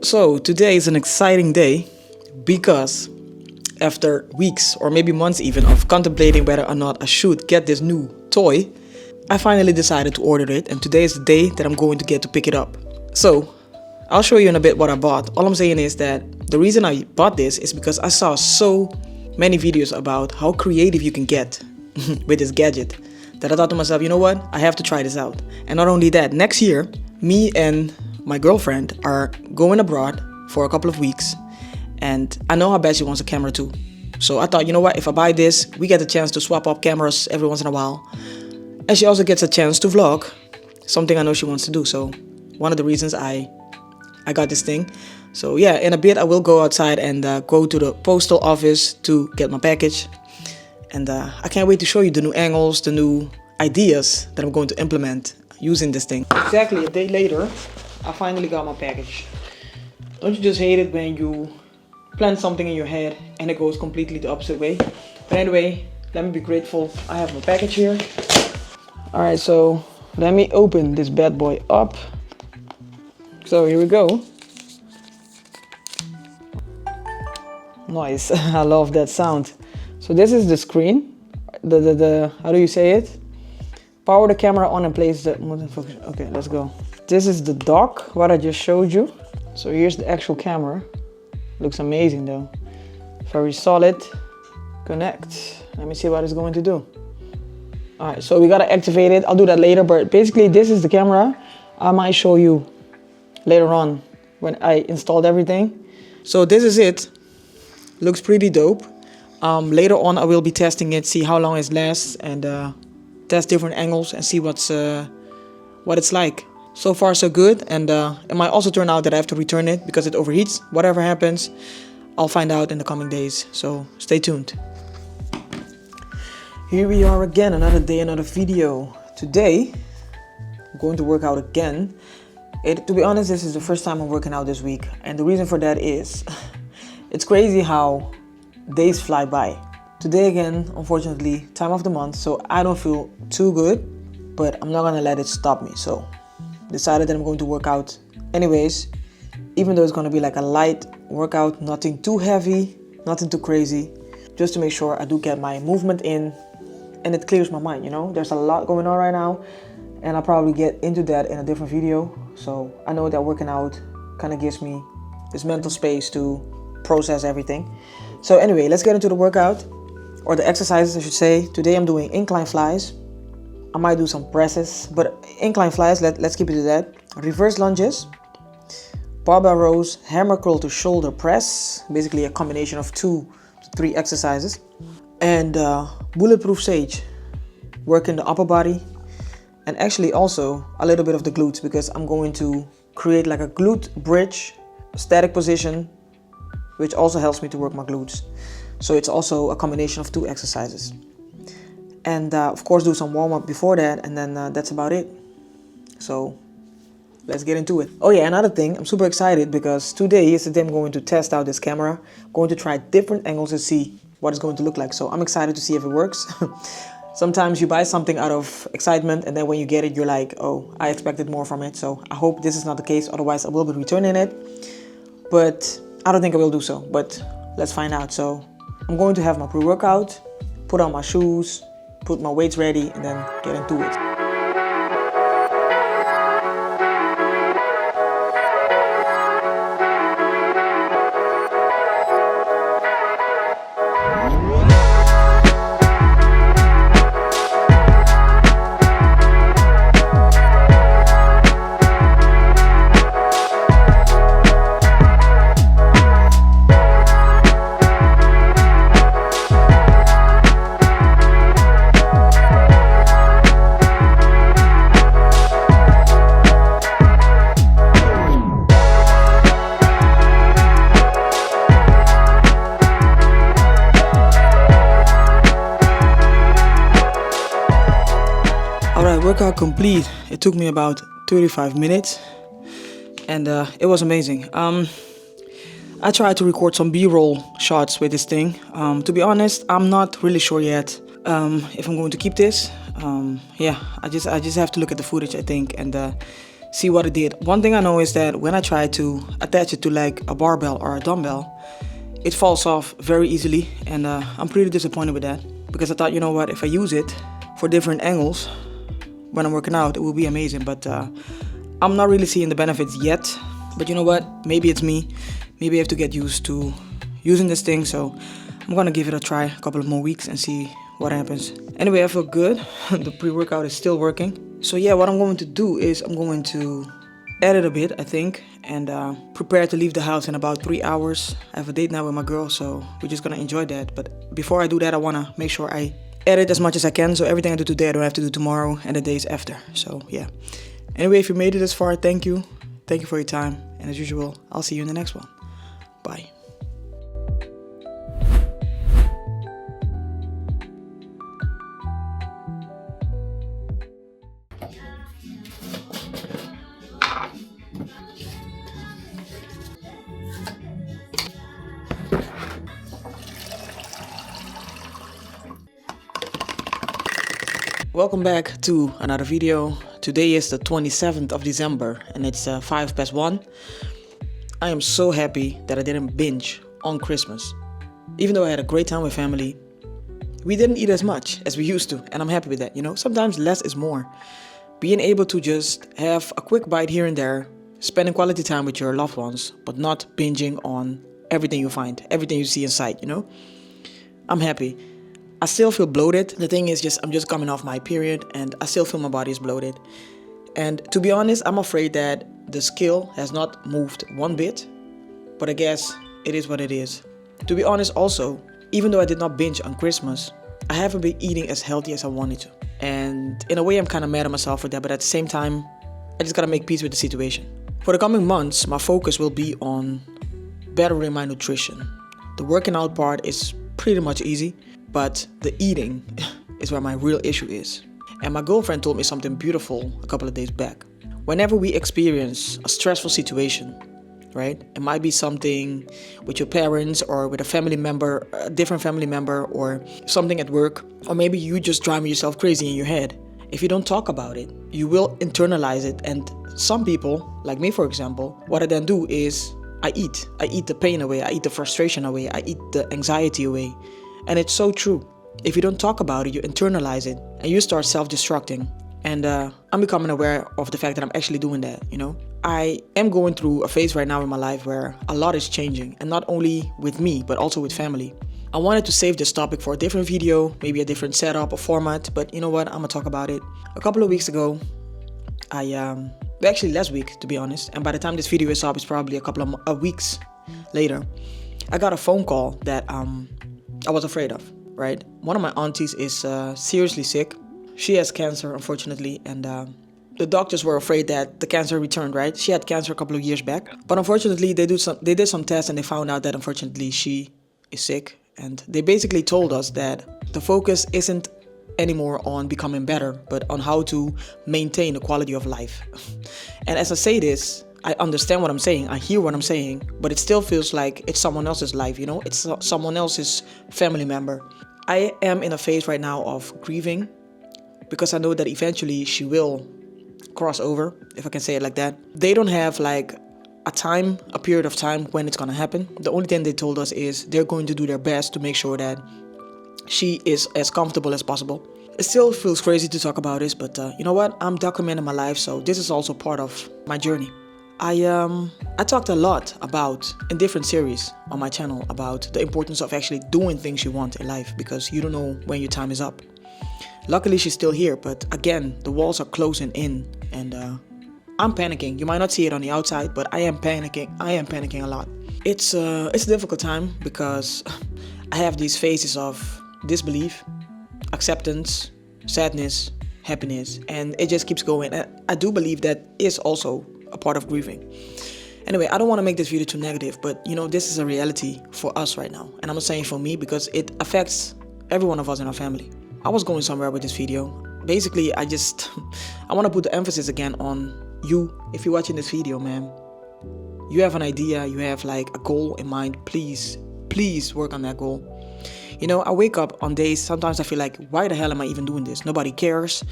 So today is an exciting day because after weeks or maybe months even of contemplating whether or not I should get this new toy, I finally decided to order it, and today is the day that I'm going to get to pick it up. So I'll show you in a bit what I bought. All I'm saying is that the reason I bought this is because I saw so many videos about how creative you can get with this gadget that I thought to myself, you know what, I have to try this out. And not only that, next year, me and my girlfriend are going abroad for a couple of weeks, and I know how bad she wants a camera too. So I thought, you know what, if I buy this, we get a chance to swap up cameras every once in a while. And she also gets a chance to vlog, something I know she wants to do. So one of the reasons I got this thing. So yeah, in a bit I will go outside and go to the postal office to get my package. And I can't wait to show you the new angles, the new ideas that I'm going to implement using this thing. Exactly a day later, I finally got my package. Don't you just hate it when you plan something in your head and it goes completely the opposite way? But anyway, let me be grateful. I have my package here. Alright, so let me open this bad boy up. So here we go. Nice. I love that sound. So this is the screen. The how do you say it? Power the camera on and place the focus. Okay, let's go. This is the dock, what I just showed you. So here's the actual camera. Looks amazing though. Very solid. Connect. Let me see what it's going to do. Alright, so we gotta activate it. I'll do that later, but basically this is the camera. I might show you later on when I installed everything. So this is it. Looks pretty dope. Later on I will be testing it, see how long it lasts, and test different angles and see what it's like. So far so good, and it might also turn out that I have to return it because it overheats. Whatever happens, I'll find out in the coming days, so stay tuned. Here we are again, another day, another video. Today, I'm going to work out again. To be honest, this is the first time I'm working out this week, and the reason for that is it's crazy how days fly by. Today again, unfortunately, time of the month, so I don't feel too good, but I'm not gonna let it stop me. So decided that I'm going to work out anyways, even though it's gonna be like a light workout, nothing too heavy, nothing too crazy, just to make sure I do get my movement in and it clears my mind, you know? There's a lot going on right now, and I'll probably get into that in a different video. So I know that working out kind of gives me this mental space to process everything. So anyway, let's get into the workout, or the exercises I should say. Today I'm doing incline flies. I might do some presses, but incline flies, let's keep it to that. Reverse lunges, barbell rows, hammer curl to shoulder press, basically a combination of 2 to 3 exercises. And bulletproof sage, working the upper body, and actually also a little bit of the glutes, because I'm going to create like a glute bridge, static position, which also helps me to work my glutes. So it's also a combination of 2 exercises. And of course do some warm-up before that, and then that's about it. So let's get into it. Oh yeah, another thing, I'm super excited because today is the day I'm going to test out this camera. I'm going to try different angles to see what it's going to look like. So I'm excited to see if it works. Sometimes you buy something out of excitement, and then when you get it, you're like, oh, I expected more from it. So I hope this is not the case, otherwise I will be returning it. But I don't think I will do so, but let's find out. So I'm going to have my pre-workout, put on my shoes, put my weights ready, and then get into it. Alright, workout complete. It took me about 35 minutes, and it was amazing. I tried to record some B-roll shots with this thing. To be honest, I'm not really sure yet if I'm going to keep this. Yeah, I just have to look at the footage, I think, and see what it did. One thing I know is that when I try to attach it to like a barbell or a dumbbell, it falls off very easily, and I'm pretty disappointed with that, because I thought, you know what, if I use it for different angles when I'm working out, it will be amazing. But I'm not really seeing the benefits yet. But you know what, maybe it's me. Maybe I have to get used to using this thing, so I'm gonna give it a try a couple of more weeks and see what happens. Anyway, I feel good. The pre-workout is still working. So yeah, what I'm going to do is I'm going to edit a bit, I think, and prepare to leave the house in about 3 hours. I have a date now with my girl, so we're just gonna enjoy that. But before I do that, I wanna make sure I edit as much as I can, so everything I do today I don't have to do tomorrow and the days after. So yeah. Anyway, if you made it this far, thank you. Thank you for your time. And as usual, I'll see you in the next one. Bye. Welcome back to another video. Today is the 27th of December and it's 1:05. I am so happy that I didn't binge on Christmas. Even though I had a great time with family, we didn't eat as much as we used to, and I'm happy with that. You know, sometimes less is more. Being able to just have a quick bite here and there, spending quality time with your loved ones, but not binging on everything you find, everything you see in sight, you know? I'm happy. I still feel bloated. The thing is I'm just coming off my period and I still feel my body is bloated. And to be honest, I'm afraid that the scale has not moved one bit, but I guess it is what it is. To be honest also, even though I did not binge on Christmas, I haven't been eating as healthy as I wanted to. And in a way, I'm kind of mad at myself for that, but at the same time, I just gotta make peace with the situation. For the coming months, my focus will be on bettering my nutrition. The working out part is pretty much easy, but the eating is where my real issue is. And my girlfriend told me something beautiful a couple of days back. Whenever we experience a stressful situation, right? It might be something with your parents or with a family member, a different family member, or something at work, or maybe you just driving yourself crazy in your head. If you don't talk about it, you will internalize it. And some people, like me for example, what I then do is I eat. I eat the pain away, I eat the frustration away, I eat the anxiety away. And it's so true. If you don't talk about it, you internalize it and you start self-destructing. And I'm becoming aware of the fact that I'm actually doing that, you know. I am going through a phase right now in my life where a lot is changing, and not only with me, but also with family. I wanted to save this topic for a different video, maybe a different setup or format, but you know what, I'm gonna talk about it. A couple of weeks ago, actually last week to be honest, and by the time this video is up, it's probably a couple of weeks later, I got a phone call that I was afraid of, right? One of my aunties is seriously sick. She has cancer, unfortunately, and the doctors were afraid that the cancer returned, right? She had cancer a couple of years back, but unfortunately, they did some tests and they found out that unfortunately she is sick. And they basically told us that the focus isn't anymore on becoming better, but on how to maintain the quality of life. And as I say this, I understand what I'm saying, I hear what I'm saying, but it still feels like it's someone else's life, you know? It's someone else's family member. I am in a phase right now of grieving because I know that eventually she will cross over, if I can say it like that. They don't have like a period of time when it's gonna happen. The only thing they told us is they're going to do their best to make sure that she is as comfortable as possible. It still feels crazy to talk about this, but you know what? I'm documenting my life, so this is also part of my journey. I talked a lot about, in different series on my channel, about the importance of actually doing things you want in life, because you don't know when your time is up. Luckily, she's still here, but again, the walls are closing in, and I'm panicking. You might not see it on the outside, but I am panicking. I am panicking a lot. It's a difficult time because I have these phases of disbelief, acceptance, sadness, happiness, and it just keeps going. And I do believe that is also a part of grieving. Anyway, I don't want to make this video too negative, but you know, this is a reality for us right now. And I'm not saying for me because it affects every one of us in our family. I was going somewhere with this video. Basically, I want to put the emphasis again on you. If you're watching this video, man, you have an idea, you have like a goal in mind, please work on that goal. I wake up on days, sometimes I feel like, why the hell am I even doing this? Nobody cares.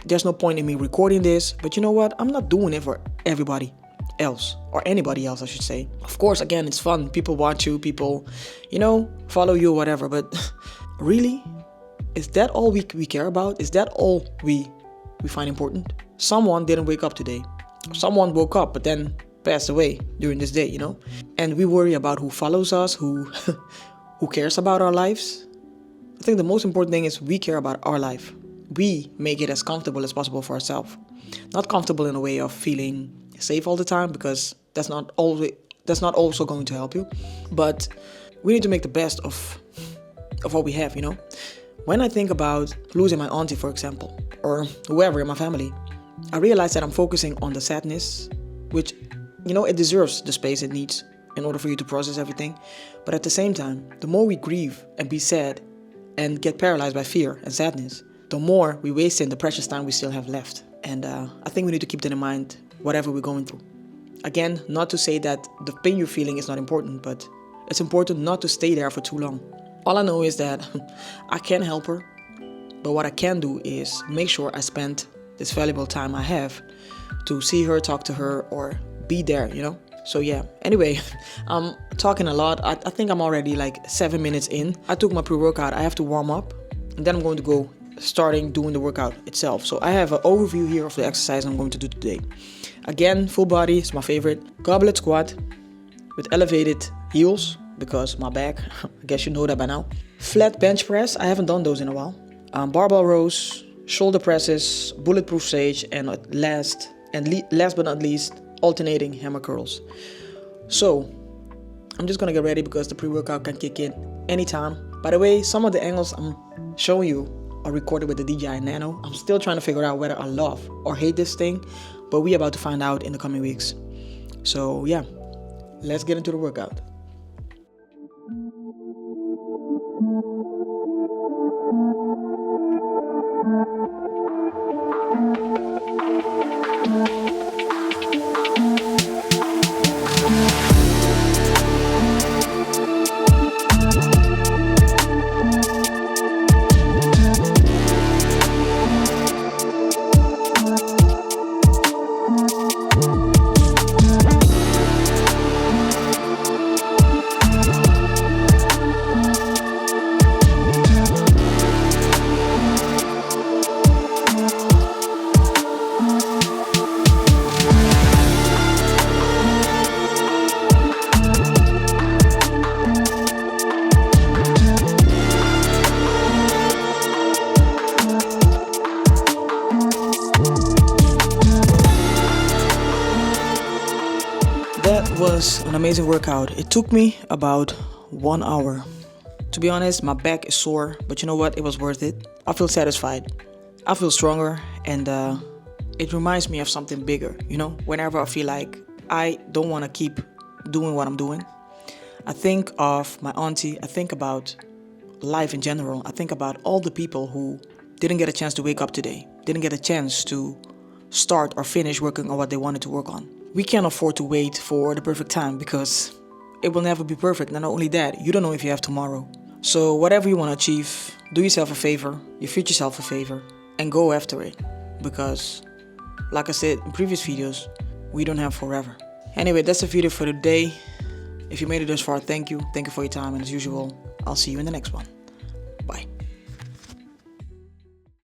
There's no point in me recording this. But you know what? I'm not doing it for everybody else, or anybody else, I should say. Of course, again, it's fun. People watch you, people, follow you or whatever. But really, is that all we care about? Is that all we find important? Someone didn't wake up today. Someone woke up, but then passed away during this day, And we worry about who follows us, who cares about our lives. I think the most important thing is we care about our life. We make it as comfortable as possible for ourselves. Not comfortable in a way of feeling safe all the time, because that's not also going to help you. But we need to make the best of what we have, When I think about losing my auntie, for example, or whoever in my family, I realize that I'm focusing on the sadness, which, it deserves the space it needs in order for you to process everything. But at the same time, the more we grieve and be sad and get paralyzed by fear and sadness, the more we waste in the precious time we still have left. And I think we need to keep that in mind, whatever we're going through. Again, not to say that the pain you're feeling is not important, but it's important not to stay there for too long. All I know is that I can't help her, but what I can do is make sure I spend this valuable time I have to see her, talk to her, or be there, So yeah, anyway, I'm talking a lot. I think I'm already like 7 minutes in. I took my pre-workout. I have to warm up, and then I'm going to go starting doing the workout itself. So I have an overview here of the exercise I'm going to do today. Again, full body is my favorite. Goblet squat with elevated heels, because my back, I guess you know that by now. Flat bench press, I haven't done those in a while. Barbell rows, shoulder presses, bulletproof sage, and last but not least, alternating hammer curls. So I'm just gonna get ready because the pre-workout can kick in anytime. By the way, some of the angles I'm showing you are recorded with the DJI Nano. I'm still trying to figure out whether I love or hate this thing, but we're about to find out in the coming weeks. So yeah, let's get into the workout. That was an amazing workout. It took me about 1 hour. To be honest, my back is sore, but you know what? It was worth it. I feel satisfied. I feel stronger, and it reminds me of something bigger, Whenever I feel like I don't want to keep doing what I'm doing, I think of my auntie. I think about life in general. I think about all the people who didn't get a chance to wake up today, didn't get a chance to start or finish working on what they wanted to work on. We can't afford to wait for the perfect time because it will never be perfect. And not only that, you don't know if you have tomorrow. So whatever you want to achieve, do yourself a favor, your future self a favor, and go after it. Because, like I said in previous videos, we don't have forever. Anyway, that's the video for today. If you made it this far, thank you. Thank you for your time. And as usual, I'll see you in the next one.